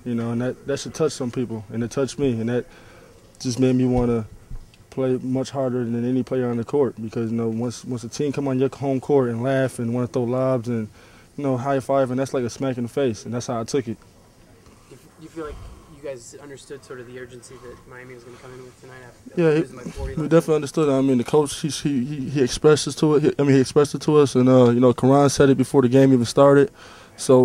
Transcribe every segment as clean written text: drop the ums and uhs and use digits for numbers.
And that should touch some people, and it touched me, and that just made me want to play much harder than any player on the court because, once a team come on your home court and laugh and want to throw lobs and, high five, and that's like a smack in the face, and that's how I took it. You feel like you guys understood sort of the urgency that Miami was going to come in with tonight after Yeah, losing by 40? we definitely understood it. I mean, the coach, he expressed it to it. He expressed it to us, and Karan said it before the game even started. So,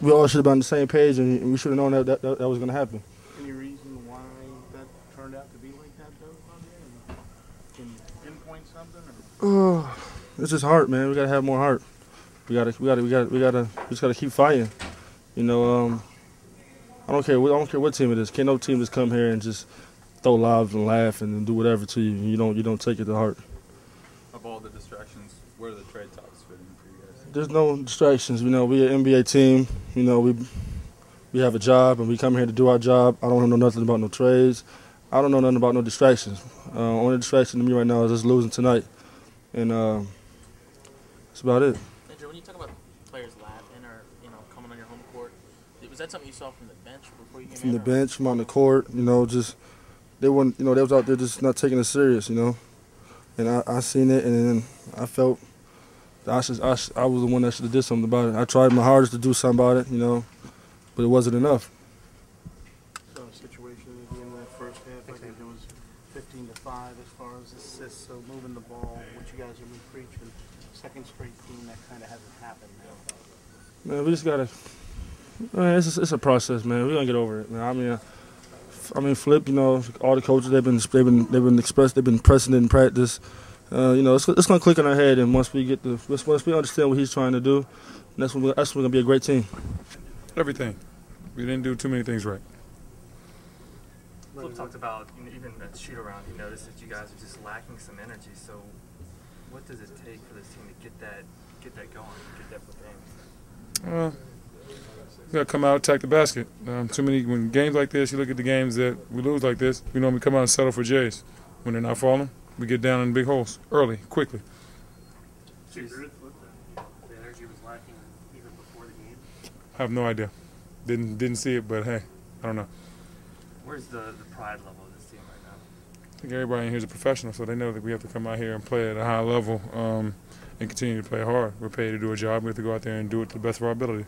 we all should have been on the same page, and we should have known that was going to happen. Any reason why that turned out to be like that, though? Can you pinpoint something? It's just heart, man. We gotta have more heart. We just gotta keep fighting. I don't care what team it is. Can't no team just come here and just throw lobs and laugh and do whatever to you. You don't take it to heart. Of all the distractions, where do the trade talks fit in for you guys? There's no distractions. We're an NBA team. We have a job and we come here to do our job. I don't know nothing about no trades. I don't know nothing about no distractions. Only distraction to me right now is just losing tonight, and that's about it. Andray, when you talk about players laughing or coming on your home court, was that something you saw from the bench before you came in? From the bench, from on the court, just they weren't, they was out there just not taking it serious, and I seen it, and then I felt that I was the one that should have did something about it. I tried my hardest to do something about it, but it wasn't enough. So situation at the end of that first half, I think it was 15-5 as far as assists. So moving the ball, what you guys have been preaching, second straight team that kind of hasn't happened now. Man, we just gotta. It's a process, man. We're gonna get over it, man. I mean, Flip. All the coaches they've been pressing it in practice. It's gonna click in our head, and once we understand what he's trying to do, that's when we're gonna be a great team. Everything. We didn't do too many things right. Flip talked about even that shoot around. You noticed that you guys are just lacking some energy. So, what does it take for this team to get that going, get that with games? We gotta come out, attack the basket. When games like this, you look at the games that we lose like this, we normally come out and settle for J's. When they're not falling, we get down in big holes early, quickly. So you agree with Flip that the energy was lacking even before the game? I have no idea. Didn't see it, but hey, I don't know. Where's the pride level of this team right now? I think everybody in here is a professional, so they know that we have to come out here and play at a high level and continue to play hard. We're paid to do a job. We have to go out there and do it to the best of our ability.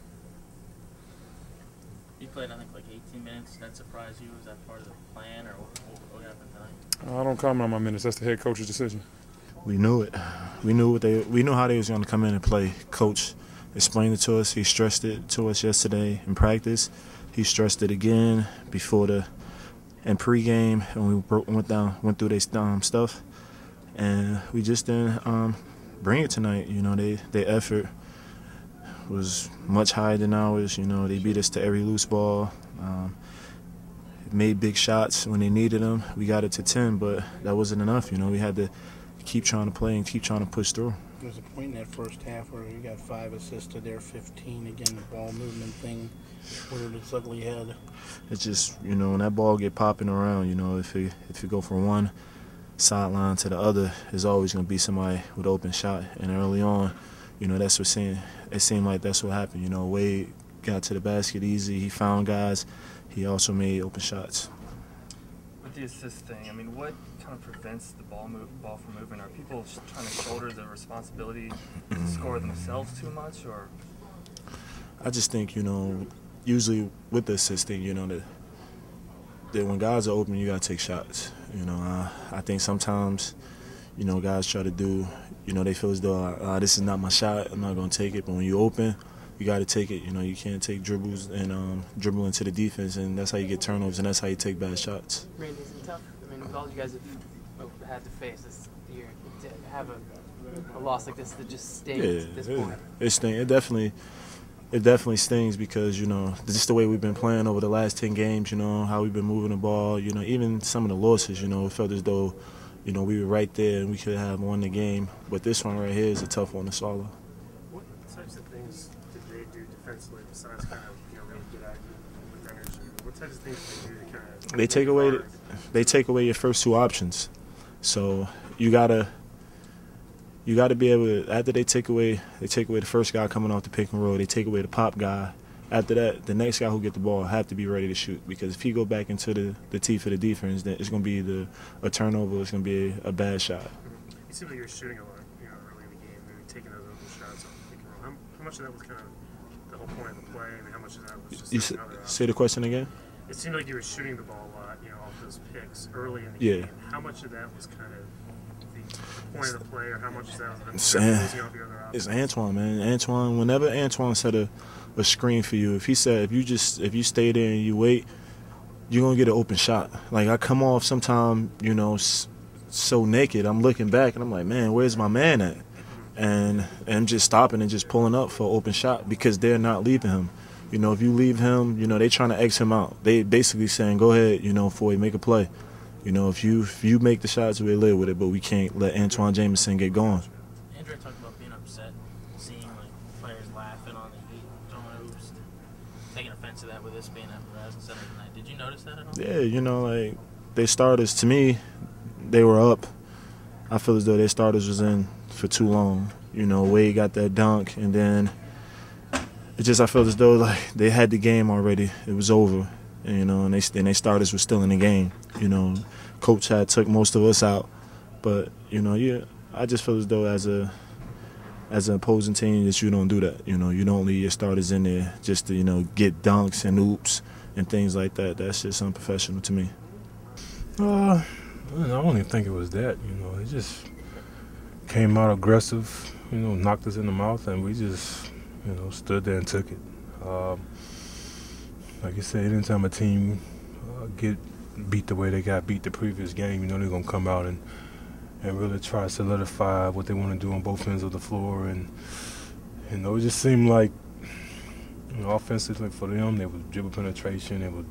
You played, I think, like 18 minutes. Did that surprise you? Was that part of the plan, or what happened tonight? I don't comment on my minutes. That's the head coach's decision. We knew it. We knew how they was going to come in and play. Coach explained it to us. He stressed it to us yesterday in practice. He stressed it again before in pregame, and we went through their stuff, and we just didn't bring it tonight. Their effort was much higher than ours. They beat us to every loose ball. Made big shots when they needed them. We got it to 10, but that wasn't enough. We had to keep trying to play and keep trying to push through. There was a point in that first half where you got 5 assists to their 15. Again, the ball movement thing reared its ugly head. It's just, when that ball get popping around, if you go from one sideline to the other, there's always going to be somebody with an open shot. And early on, that's what it seemed like that's what happened. Wade got to the basket easy. He found guys. He also made open shots. With the assist thing, I mean, what kind of prevents the ball from moving? Are people trying to shoulder the responsibility to score themselves too much, or? I just think, usually with the assisting, that when guys are open, you got to take shots. I think sometimes, guys try to do, they feel as though this is not my shot, I'm not going to take it. But when you open, you got to take it. You can't take dribbles and dribble into the defense, and that's how you get turnovers, and that's how you take bad shots. Randy, is it tough? I mean, with all you guys have had to face this year, to have a loss like this that just stings at this point. It stings. It definitely stings because, just the way we've been playing over the last 10 games, how we've been moving the ball, even some of the losses, it felt as though, we were right there and we could have won the game. But this one right here is a tough one to swallow. What types of things did they do defensively besides kind of, really get at you with energy? What types of things did they do to kind of They take away your first 2 options. So you gotta be able to, after they take away the first guy coming off the pick and roll, they take away the pop guy, after that, the next guy who get the ball have to be ready to shoot, because if he go back into the teeth of the defense, then it's going to be a turnover. It's going to be a bad shot. It seemed like you were shooting a lot, early in the game, maybe taking those open shots off the pick and roll. How much of that was kind of the whole point of the play, and how much of that was just Say the question again? It seemed like you were shooting the ball a lot, off those picks early in the game. How much of that was kind of the point of the play, or how much of that was losing off your other options? It's Antawn, man. Antawn, whenever Antawn set a screen for you, if you stay there and you wait, you're going to get an open shot. Like, I come off sometime, so naked, I'm looking back and I'm like, man, where's my man at? And I'm just stopping and just pulling up for an open shot, because they're not leaving him. If you leave him, they trying to X him out. They basically saying, go ahead, Foye, make a play. If you make the shots, we'll live with it, but we can't let Antawn Jamison get going. Andray talked about being upset, seeing players laughing on the heat, throwing hoops, taking offense to that with this being a Raz and Saturday night. Did you notice that at all? Yeah, they starters, to me, they were up. I feel as though their starters was in for too long. Wade got that dunk, and then I felt as though they had the game already. It was over, and they starters were still in the game. Coach had took most of us out, but I just feel as though as an opposing team that you don't do that. You don't leave your starters in there just to get dunks and oops and things like that. That's just unprofessional to me. I don't even think it was that. They just came out aggressive. Knocked us in the mouth, and we just stood there and took it. Like you said, anytime a team get beat the way they got beat the previous game, they're going to come out and really try to solidify what they want to do on both ends of the floor. And, it just seemed like, offensively for them, they was dribble penetration, they were,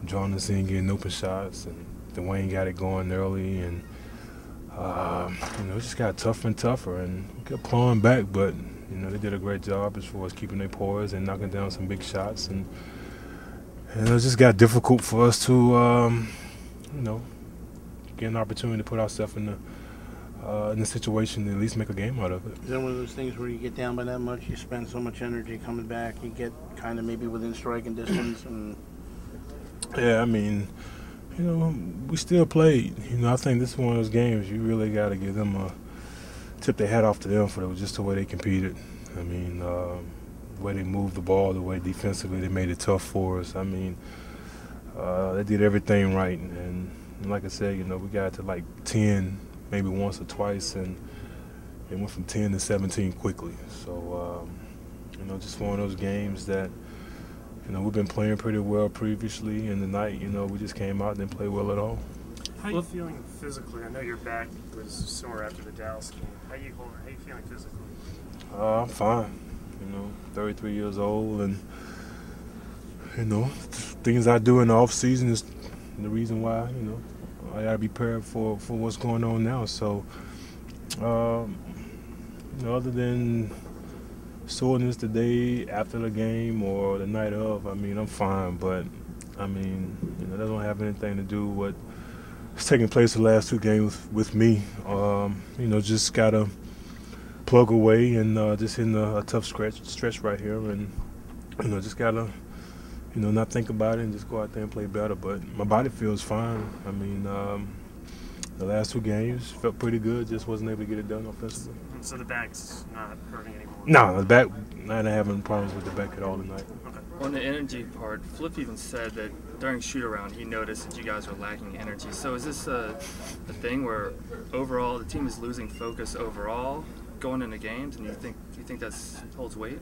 drawing us in, getting open shots, and Dwayne got it going early, and, it just got tougher and tougher, and we kept clawing back, but, they did a great job as far as keeping their poise and knocking down some big shots, and it just got difficult for us to, get an opportunity to put ourselves in the situation to at least make a game out of it. Is that one of those things where you get down by that much, you spend so much energy coming back, you get kind of maybe within striking distance? And yeah, we still played. I think this is one of those games you really got to give them tip their hat off to them for just the way they competed. The way they moved the ball, the way defensively they made it tough for us. They did everything right, and like I said, we got to 10 maybe once or twice, and it went from 10 to 17 quickly. So, just one of those games that, we've been playing pretty well previously, and tonight, we just came out and didn't play well at all. How are you feeling physically? I know your back was sore after the Dallas game. How are you feeling physically? I'm fine. 33 years old, and things I do in the off season is the reason why I gotta be prepared for what's going on now. So, other than soreness the day after the game or the night of, I'm fine. But that don't have anything to do with what's taking place the last two games with me. Just gotta plug away and just hitting a tough stretch right here, and just gotta not think about it and just go out there and play better. But my body feels fine. The last two games felt pretty good, just wasn't able to get it done offensively. So the back's not hurting anymore? No, the back, I'm not having problems with the back at all tonight. Okay. On the energy part, Flip even said that during shoot-around he noticed that you guys were lacking energy. So is this a thing where overall the team is losing focus overall going into games, and do you think that holds weight?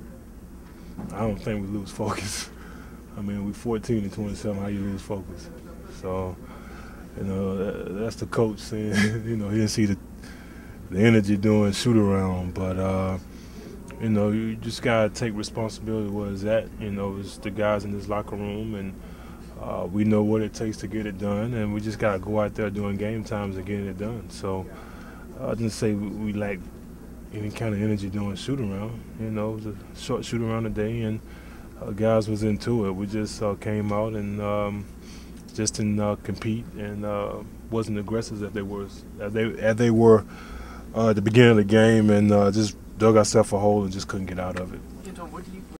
I don't think we lose focus. We're 14 and 27. How you lose focus? So, that's the coach saying, he didn't see the energy doing shoot around, but you just gotta take responsibility where it's at. It's the guys in this locker room, and we know what it takes to get it done, and we just gotta go out there during game times and getting it done. So I didn't say we lack any kind of energy doing shoot around. It was a short shoot around today, and guys was into it. We just came out and just didn't compete and wasn't aggressive as they were at the beginning of the game, and just dug ourselves a hole and just couldn't get out of it. What do you